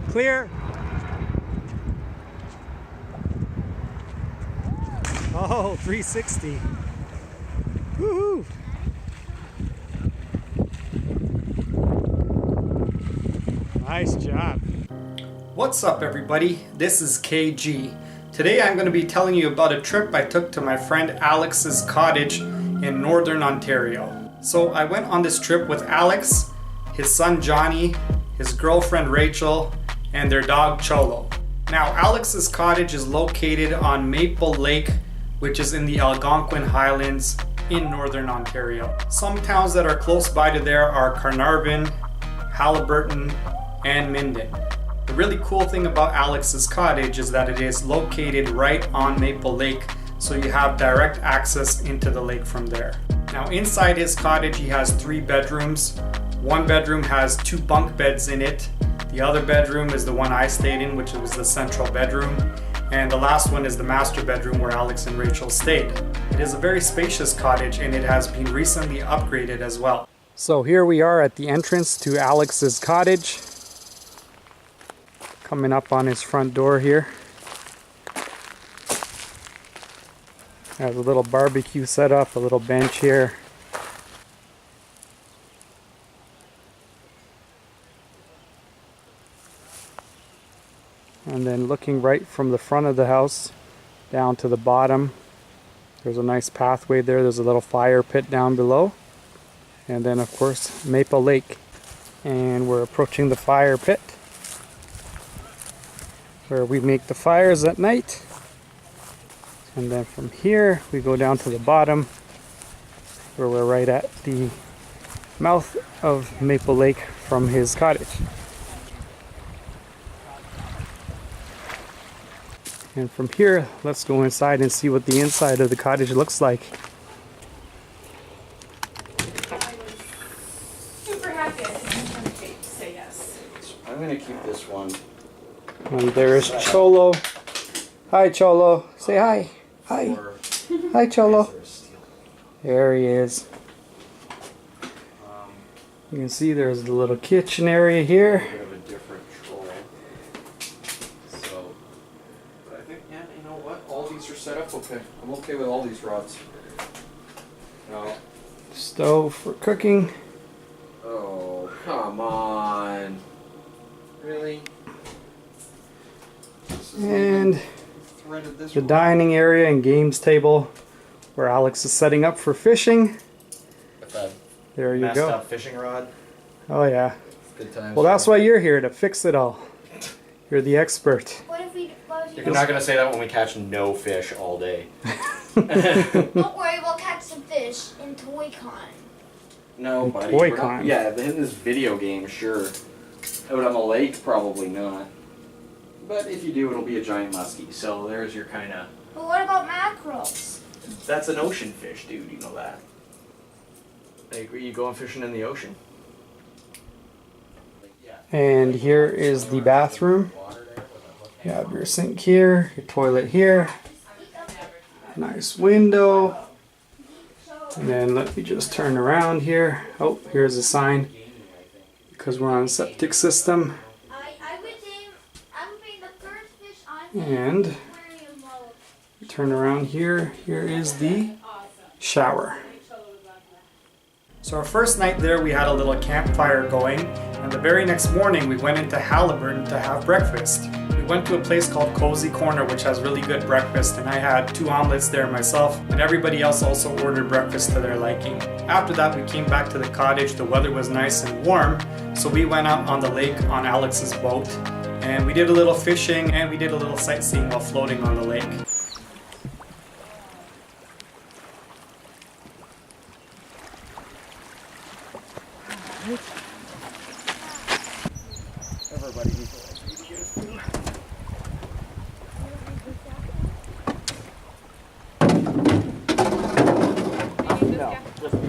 Clear. Oh, 360. Woohoo! Nice job. What's up, everybody? This is KG. Today I'm going to be telling you about a trip I took to my friend Alex's cottage in northern Ontario. So I went on this trip with Alex, his son Johnny, his girlfriend Rachel, and their dog Cholo. Now Alex's cottage is located on Maple Lake, which is in the Algonquin Highlands in northern Ontario. Some towns that are close by to there are Carnarvon, Haliburton, and Minden. The really cool thing about Alex's cottage is that it is located right on Maple Lake, so you have direct access into the lake from there. Now inside his cottage he has 3 bedrooms. One bedroom has 2 bunk beds in it. The other bedroom is the one I stayed in, which was the central bedroom. And the last one is the master bedroom where Alex and Rachel stayed. It is a very spacious cottage and it has been recently upgraded as well. So here we are at the entrance to Alex's cottage. Coming up on his front door here. Has a little barbecue set up, a little bench here. And then looking right from the front of the house down to the bottom, there's a nice pathway there. There's a little fire pit down below. And then of course Maple Lake. And we're approaching the fire pit where we make the fires at night. And then from here we go down to the bottom where we're right at the mouth of Maple Lake from his cottage. And from here, let's go inside and see what the inside of the cottage looks like. Super happy to say yes. I'm going to keep this one. And there's Cholo. Hi, Cholo. Say hi. Hi. Hi, Cholo. There he is. You can see there's the little kitchen area here. Set up okay. I'm okay with all these rods. No. Stove for cooking. Oh, come on. Really? And the dining area and games table where Alex is setting up for fishing. There you go. Messed up fishing rod. Oh yeah. Good times. Well, that's why you're here, to fix it all. You're the expert. You're not going to say that when we catch no fish all day. Don't worry, we'll catch some fish in ToyCon. No, buddy. ToyCon? Yeah, in this video game, sure. Out on the lake, probably not. But if you do, it'll be a giant muskie. So there's your kind of... But what about mackerels? That's an ocean fish, dude. You know that. I agree. You going fishing in the ocean? And here is the bathroom. You have your sink here, your toilet here, nice window, and then let me just turn around here. Oh, here's a sign, because we're on a septic system. And turn around here, here is the shower. So our first night there we had a little campfire going, and the very next morning we went into Haliburton to have breakfast. We went to a place called Cozy Corner, which has really good breakfast, and I had 2 omelets there myself, and everybody else also ordered breakfast to their liking. After that we came back to the cottage. The weather was nice and warm, so we went out on the lake on Alex's boat, and we did a little fishing and we did a little sightseeing while floating on the lake. Everybody needs to get a spoon. No, just me.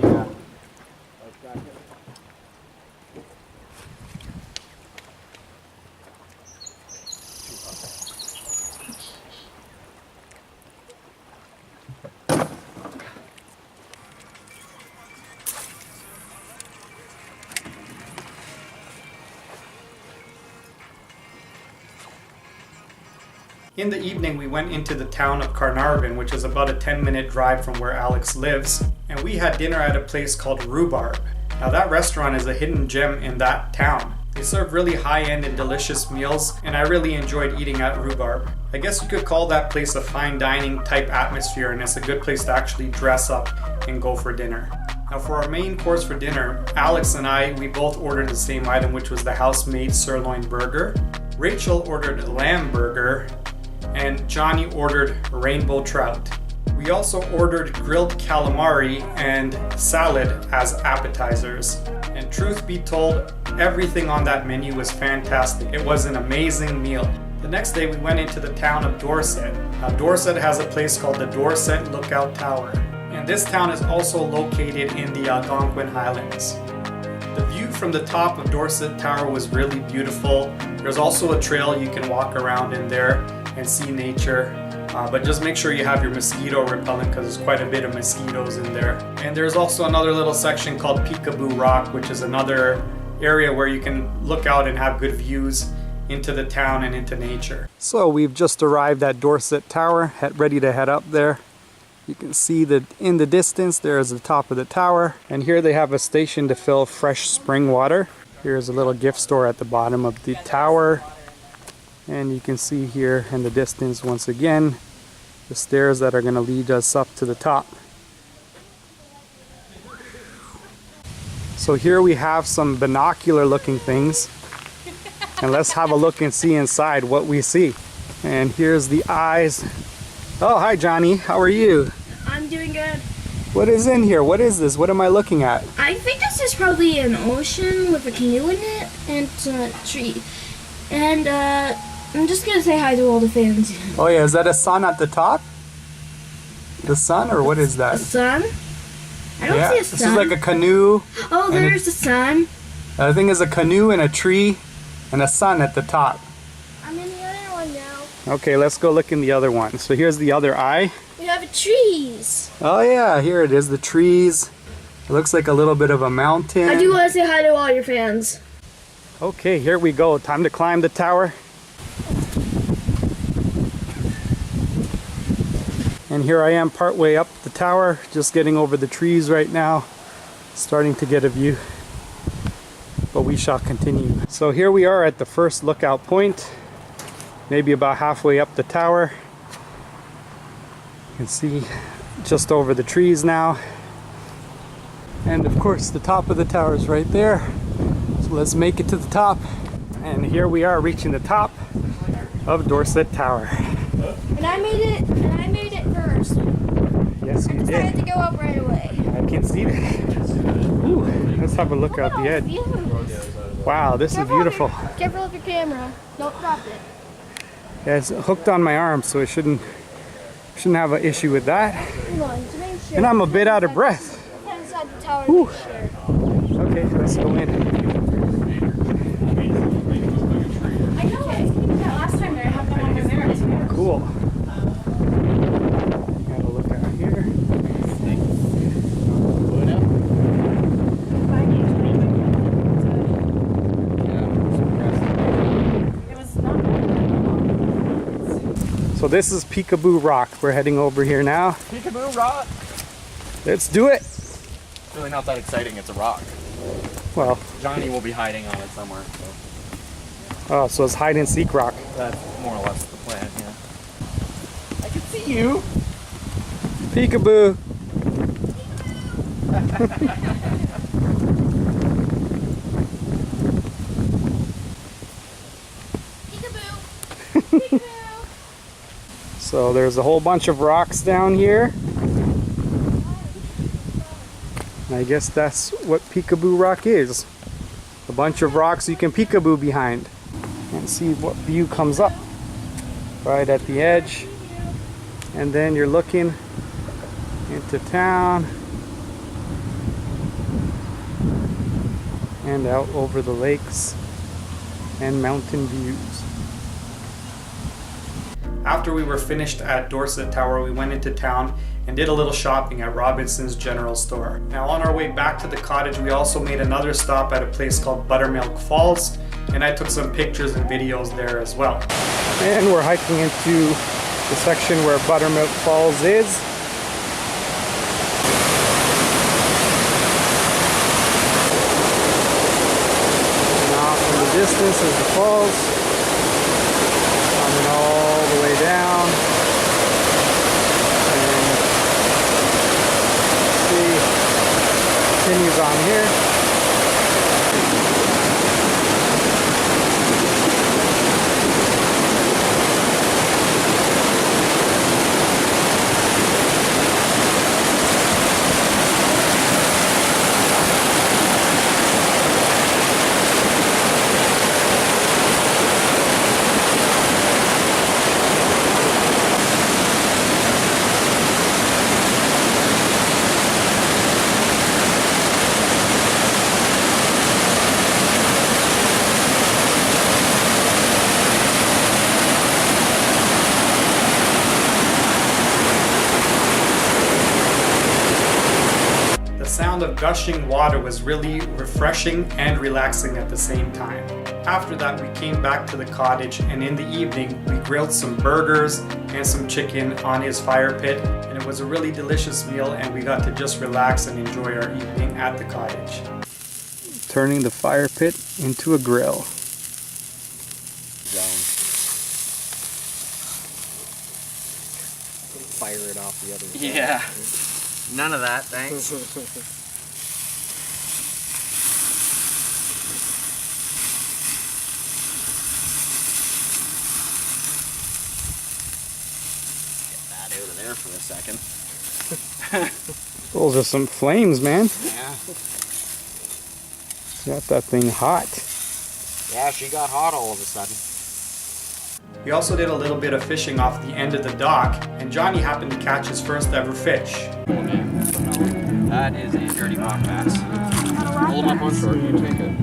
In the evening, we went into the town of Carnarvon, which is about a 10-minute drive from where Alex lives, and we had dinner at a place called Rhubarb. Now that restaurant is a hidden gem in that town. They serve really high-end and delicious meals, and I really enjoyed eating at Rhubarb. I guess you could call that place a fine dining type atmosphere, and it's a good place to actually dress up and go for dinner. Now for our main course for dinner, Alex and we both ordered the same item, which was the house-made sirloin burger. Rachel ordered a lamb burger, and Johnny ordered rainbow trout. We also ordered grilled calamari and salad as appetizers. And truth be told, everything on that menu was fantastic. It was an amazing meal. The next day we went into the town of Dorset. Now Dorset has a place called the Dorset Lookout Tower. And this town is also located in the Algonquin Highlands. The view from the top of Dorset Tower was really beautiful. There's also a trail you can walk around in there and see nature. But just make sure you have your mosquito repellent because there's quite a bit of mosquitoes in there. And there's also another little section called Peekaboo Rock, which is another area where you can look out and have good views into the town and into nature. So we've just arrived at Dorset Tower, ready to head up there. You can see that in the distance there is the top of the tower, and here they have a station to fill fresh spring water. Here's a little gift store at the bottom of the tower, and you can see here in the distance once again the stairs that are going to lead us up to the top. So here we have some binocular looking things, and let's have a look and see inside what we see. And here's the eyes. Oh, hi Johnny, how are you? I'm doing good. What is in here? What is this? What am I looking at? I think this is probably an ocean with a canoe in it and a tree. And I'm just gonna say hi to all the fans. Oh yeah, is that a sun at the top? The sun, or what is that? A sun? I don't see a sun. This is like a canoe. Oh, there's the sun. I think it's a canoe and a tree and a sun at the top. I'm in the other one now. Okay, let's go look in the other one. So here's the other eye. We have trees. Oh yeah, here it is, the trees. It looks like a little bit of a mountain. I do want to say hi to all your fans. Okay, here we go. Time to climb the tower. And here I am partway up the tower, just getting over the trees right now. Starting to get a view. But we shall continue. So here we are at the first lookout point. Maybe about halfway up the tower. You can see just over the trees now. And of course the top of the tower is right there. So let's make it to the top. And here we are reaching the top of Dorset Tower. And I made it first. Yes, you I decided did. to go up right away. I can see that. Ooh, let's have a look out the edge. Wow, this is beautiful. Careful with your camera. Don't drop it. Yeah, it's hooked on my arm, so it shouldn't have an issue with that. Come on, to make sure. And I'm a bit out of breath. Stand inside the tower. Whew. To make sure. Okay, let's go in. I know that last time there, I had them on there too. Cool. Gotta look out here. It was not bad. So this is Peekaboo Rock. We're heading over here now. Peekaboo rock. Let's do it. It's really not that exciting. It's a rock. Well, Johnny will be hiding on it somewhere. So oh, so it's hide and seek rock. that's more or less the plan. Yeah. I can see you. Peekaboo. Peekaboo. So there's a whole bunch of rocks down here. And I guess that's what Peekaboo Rock is. A bunch of rocks you can peekaboo behind and see what view comes up right at the edge. And then you're looking into town and out over the lakes and mountain views. After we were finished at Dorset Tower, we went into town and did a little shopping at Robinson's General Store. Now on our way back to the cottage, we also made another stop at a place called Buttermilk Falls. and I took some pictures and videos there as well. And we're hiking into the section where Buttermilk Falls is. Distance is the falls, coming all the way down, and see, continues on here. The sound of gushing water was really refreshing and relaxing at the same time. After that, we came back to the cottage, and in the evening we grilled some burgers and some chicken on his fire pit, and it was a really delicious meal, and we got to just relax and enjoy our evening at the cottage. Turning the fire pit into a grill. Fire it off the other side. Yeah. None of that, thanks. Get that out of there for a second. Those are some flames, man. Yeah. Got that thing hot. Yeah, she got hot all of a sudden. We also did a little bit of fishing off the end of the dock, and Johnny happened to catch his first ever fish. That is a dirty mock bass. Hold him up on shore, you take it.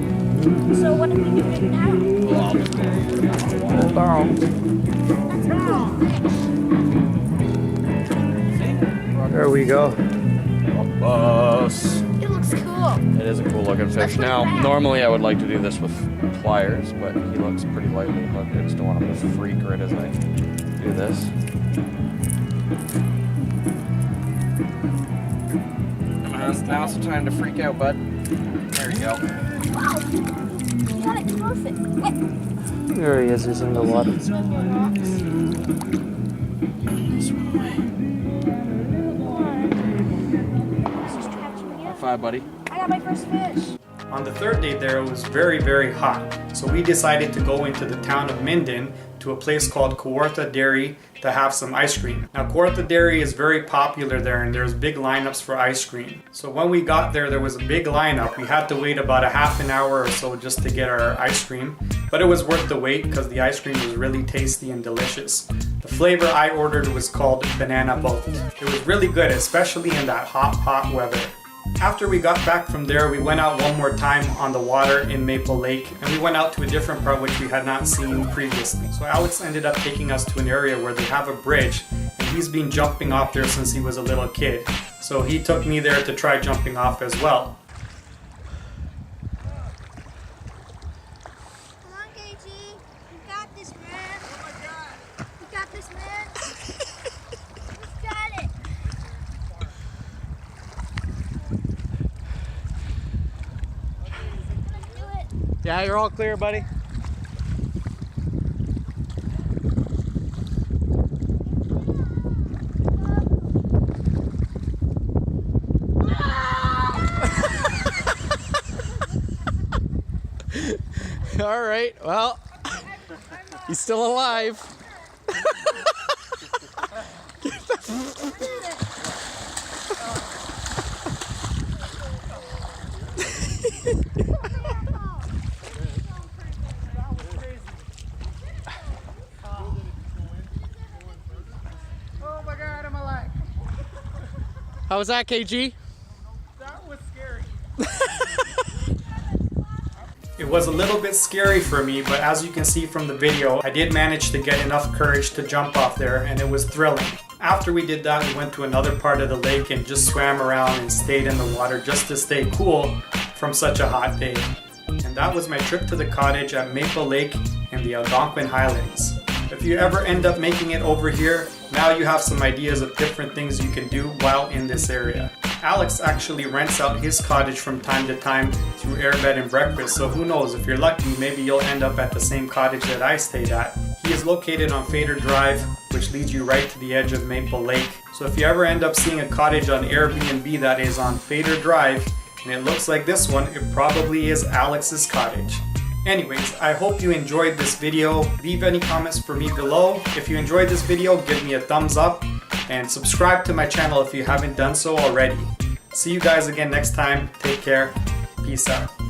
So what are we doing now? Well, I'll just Hold down. There we go. Bus. It looks cool. It is a cool looking fish. Now, normally I would like to do this with pliers, but he looks pretty lightly hooked. I just don't want him to freak right as I do this. Now's the time to freak out, bud. There you go. Wow. You got it perfect. There he is, he's in the water. High five, buddy. I got my first fish. On the third day there, it was very, very hot, so we decided to go into the town of Minden to a place called Kawartha Dairy to have some ice cream. Now, Kawartha Dairy is very popular there, and there's big lineups for ice cream. So when we got there was a big lineup. We had to wait about a half an hour or so just to get our ice cream, but it was worth the wait because the ice cream was really tasty and delicious. The flavor I ordered was called Banana Boat. It was really good, especially in that hot weather. After we got back from there, we went out one more time on the water in Maple Lake, and we went out to a different part which we had not seen previously. So Alex ended up taking us to an area where they have a bridge, and he's been jumping off there since he was a little kid. So he took me there to try jumping off as well. Come on, KG. You got this, man. Oh my God. You got this, man. You got it. Yeah, you're all clear, buddy. All right, well, he's still alive. How was that, KG? That was scary. It was a little bit scary for me, but as you can see from the video, I did manage to get enough courage to jump off there, and it was thrilling. After we did that, we went to another part of the lake and just swam around and stayed in the water just to stay cool from such a hot day. And that was my trip to the cottage at Maple Lake in the Algonquin Highlands. If you ever end up making it over here, now you have some ideas of different things you can do while in this area. Alex actually rents out his cottage from time to time through Airbed and Breakfast, so who knows, if you're lucky, maybe you'll end up at the same cottage that I stayed at. He is located on Fader Drive, which leads you right to the edge of Maple Lake. So if you ever end up seeing a cottage on Airbnb that is on Fader Drive, and it looks like this one, it probably is Alex's cottage. Anyways, I hope you enjoyed this video. Leave any comments for me below. If you enjoyed this video, give me a thumbs up and subscribe to my channel if you haven't done so already. See you guys again next time. Take care. Peace out.